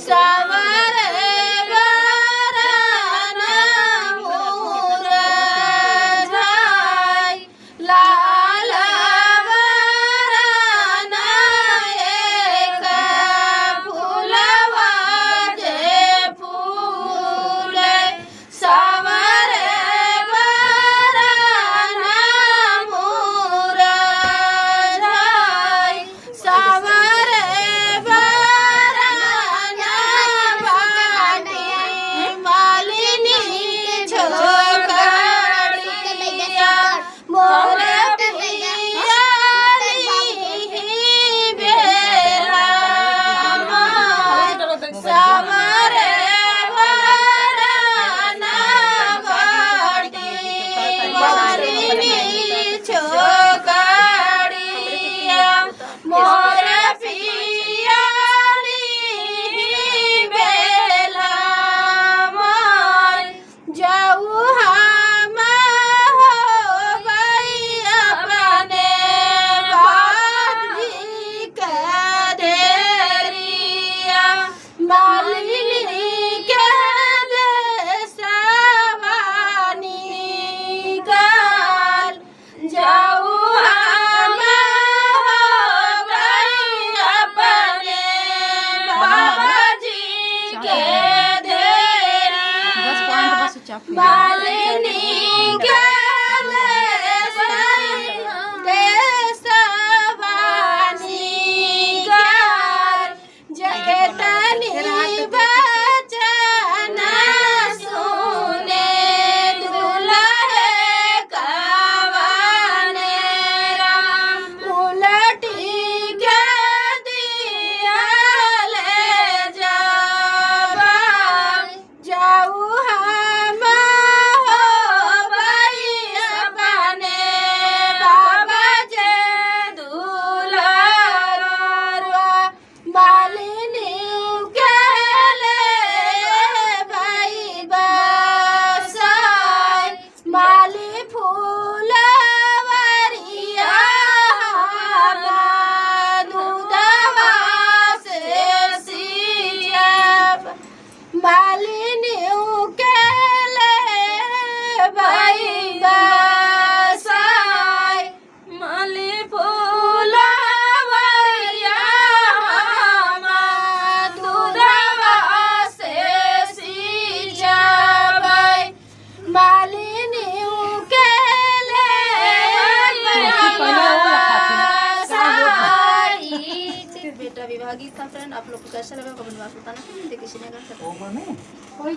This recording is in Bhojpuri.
सावरे गरान मुरझाय लाल वरण एक फुलवा जे फूले सावरे गरान मुरझाय सावरे गरान बाटे मालिनी छोकरिया मोर पियारी बेला सावरे गरान बाटे मालिनी छोकरिया मोर पियारी बेला जाऊ हम हो गई अपने बाजी के देरिया मालिनी के देशवानी गाल जाऊ हम हो गई अपने बाबाजी के देरिया मालिनी के देशवानी गाल जगतनी बचन सुने दुल्हे कवने राम उलटी के दिया ले जाऊ हम हो गई अपने बाबा जे दुलारुआ मालिनी के ले भाई बसाय माली फूलवरिया दूधवा से सिंचब मालिनी के ले भाई बसाय माली फूलवरिया दूधवा से सिंचब मालिनी के ले बेटा विभागीय था फ्रेंड। आप लोग को कैसा लगा कमेंट में बताना। देखिए